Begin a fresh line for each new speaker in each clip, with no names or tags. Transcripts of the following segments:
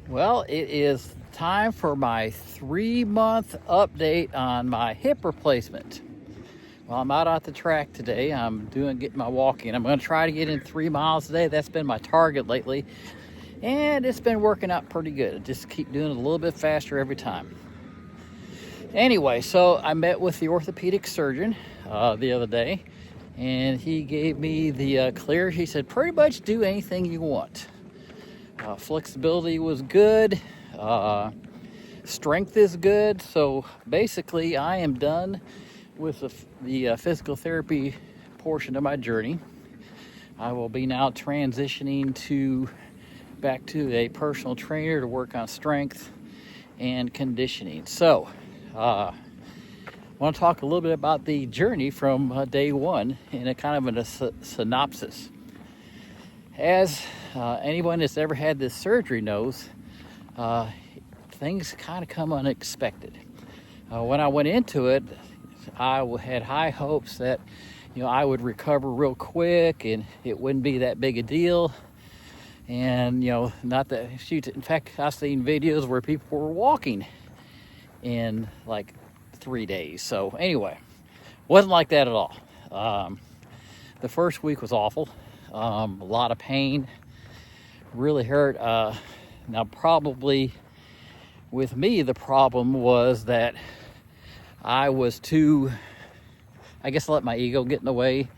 Well, it is time for my 3-month update on my hip replacement. Well, I'm out at the track today. I'm getting my walking. I'm going to try to get in 3 miles today. That's been my target lately, and it's been working out pretty good. I just keep doing it a little bit faster every time. Anyway, so I met with the orthopedic surgeon the other day, and he gave me the clear. He said, pretty much do anything you want. Flexibility was good. Strength is good. So basically, I am done with the physical therapy portion of my journey. I will be now transitioning back to a personal trainer to work on strength and conditioning. So I want to talk a little bit about the journey from day one in a kind of a synopsis. As anyone that's ever had this surgery knows, things kind of come unexpected. When I went into it, I had high hopes that I would recover real quick and it wouldn't be that big a deal. And not that in fact, I've seen videos where people were walking in like 3 days. So anyway, wasn't like that at all. The first week was awful. A lot of pain, really hurt. Now probably with me, the problem was that I let my ego get in the way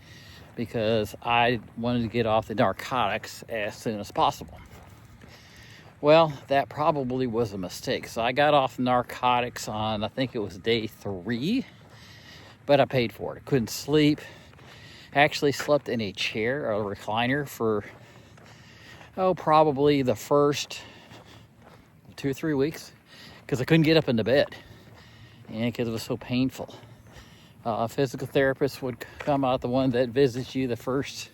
because I wanted to get off the narcotics as soon as possible. Well, that probably was a mistake. So I got off narcotics on, I think it was day 3, but I paid for it. I couldn't sleep. Actually slept in a chair, a recliner, for probably the first 2 or 3 weeks because I couldn't get up into bed and because it was so painful. A physical therapist would come out, the one that visits you the first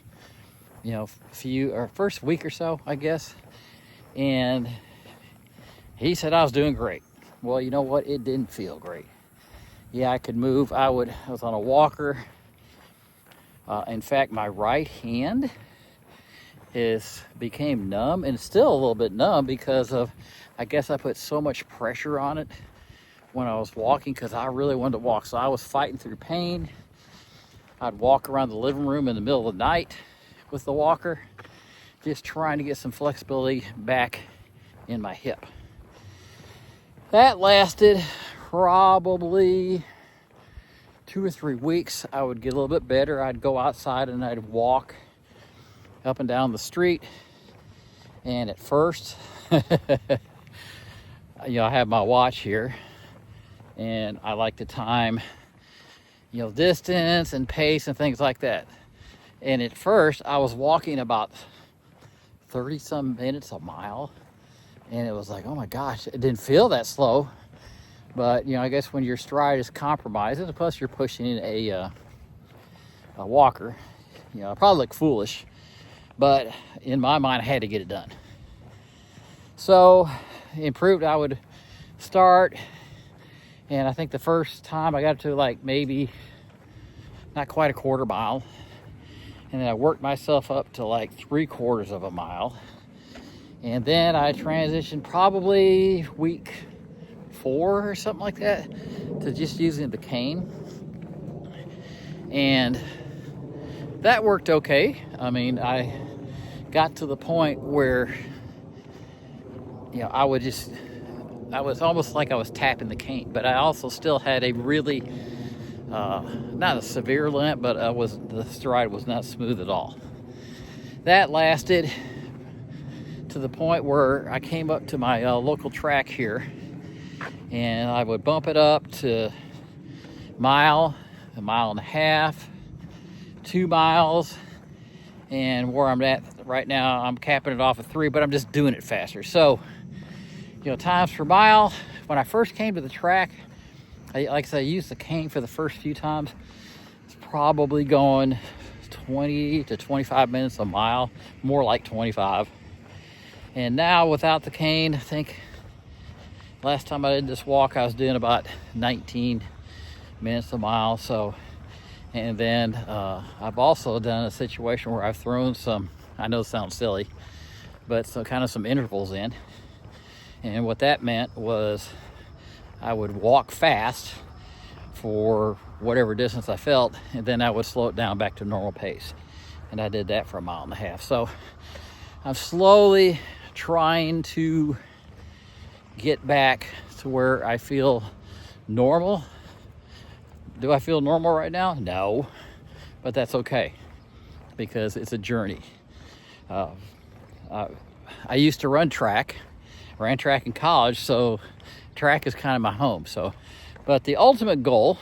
first week or so, I guess, and he said I was doing great. Well, you know what? It didn't feel great. Yeah, I could move. I was on a walker. In fact, my right hand became numb, and it's still a little bit numb because of, I guess I put so much pressure on it when I was walking because I really wanted to walk. So I was fighting through pain. I'd walk around the living room in the middle of the night with the walker, just trying to get some flexibility back in my hip. That lasted probably 2 or 3 weeks. I would get a little bit better. I'd go outside and I'd walk up and down the street. And at first, I have my watch here and I like to time, distance and pace and things like that. And at first I was walking about 30 some minutes a mile. And it was like, oh my gosh, it didn't feel that slow. But, I guess when your stride is compromised, and plus you're pushing in a walker, I probably look foolish, but in my mind, I had to get it done. So, improved, I would start, and I think the first time I got to like maybe not quite a quarter mile, and then I worked myself up to like 3/4 of a mile, and then I transitioned probably week 4 or something like that to just using the cane, and that worked okay. I mean, I got to the point where I was almost like I was tapping the cane, but I also still had a really not a severe limp, but the stride was not smooth at all. That lasted to the point where I came up to my local track here, and I would bump it up to a mile and a half, 2 miles, and where I'm at right now, I'm capping it off at 3, but I'm just doing it faster. So, times per mile. When I first came to the track, like I said, I used the cane for the first few times. It's probably going 20 to 25 minutes a mile, more like 25. And now without the cane, I think last time I did this walk, I was doing about 19 minutes a mile. So, and then I've also done a situation where I've thrown some, I know it sounds silly, but so kind of some intervals in. And what that meant was I would walk fast for whatever distance I felt, and then I would slow it down back to normal pace. And I did that for 1.5 miles. So I'm slowly trying to get back to where I feel normal. Do I feel normal right now? No, but that's okay because it's a journey. I used to ran track in college, so track is kind of my home. So, but the ultimate goal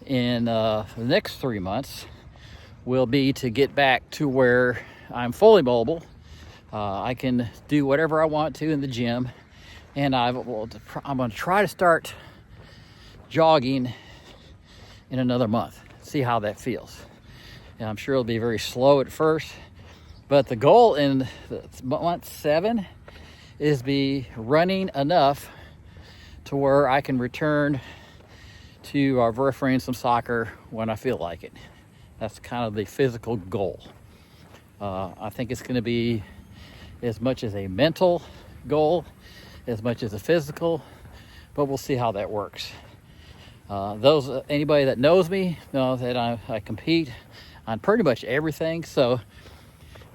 in the next 3 months will be to get back to where I'm fully mobile. I can do whatever I want to in the gym, and I'm going to try to start jogging in another month. See how that feels. And I'm sure it'll be very slow at first, but the goal in month 7 is be running enough to where I can return to our refereeing some soccer when I feel like it. That's kind of the physical goal. I think it's going to be as much as a mental goal as much as a physical, but we'll see how that works. Anybody that knows me knows that I compete on pretty much everything. So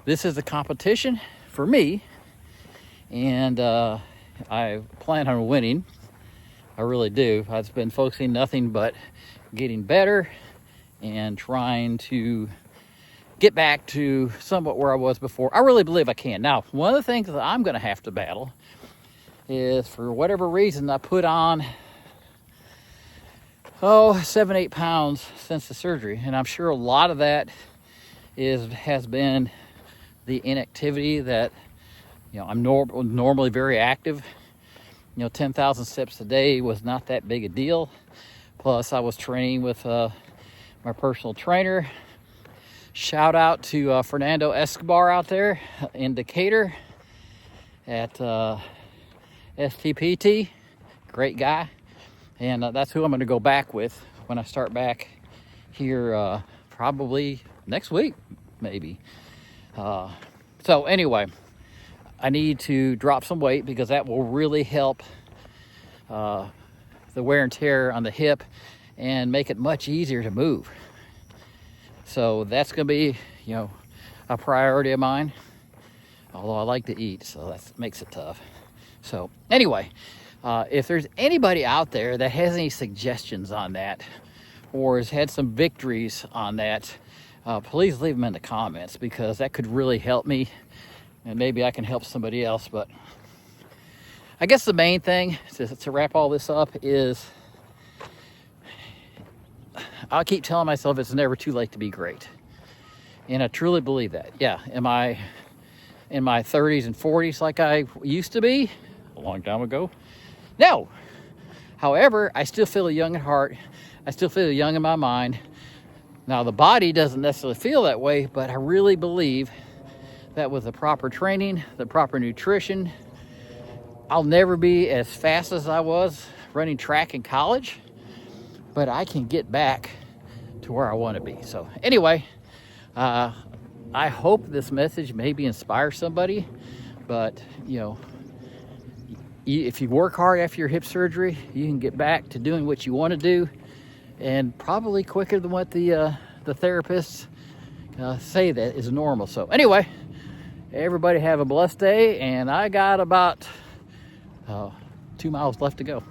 this is a competition for me, and I plan on winning. I really do. I've been focusing nothing but getting better and trying to get back to somewhat where I was before. I really believe I can. Now, one of the things that I'm going to have to battle is, for whatever reason, I put on 7-8 pounds since the surgery, and I'm sure a lot of that has been the inactivity. That, I'm normally very active. 10,000 steps a day was not that big a deal. Plus, I was training with my personal trainer. Shout out to Fernando Escobar out there in Decatur at STPT. Great guy. And that's who I'm going to go back with when I start back here probably next week, maybe. So anyway, I need to drop some weight because that will really help the wear and tear on the hip and make it much easier to move. So that's going to be, a priority of mine. Although I like to eat, so that makes it tough. So anyway, if there's anybody out there that has any suggestions on that, or has had some victories on that, please leave them in the comments, because that could really help me, and maybe I can help somebody else. But I guess the main thing to wrap all this up is, I'll keep telling myself it's never too late to be great. And I truly believe that. Yeah, am I in my 30s and 40s like I used to be a long time ago? No. However, I still feel young at heart. I still feel young in my mind. Now, the body doesn't necessarily feel that way, but I really believe that with the proper training, the proper nutrition, I'll never be as fast as I was running track in college, but I can get back to where I want to be. So anyway, I hope this message maybe inspires somebody. But, if you work hard after your hip surgery, you can get back to doing what you want to do, and probably quicker than what the therapists say that is normal. So anyway, everybody have a blessed day, and I got about 2 miles left to go.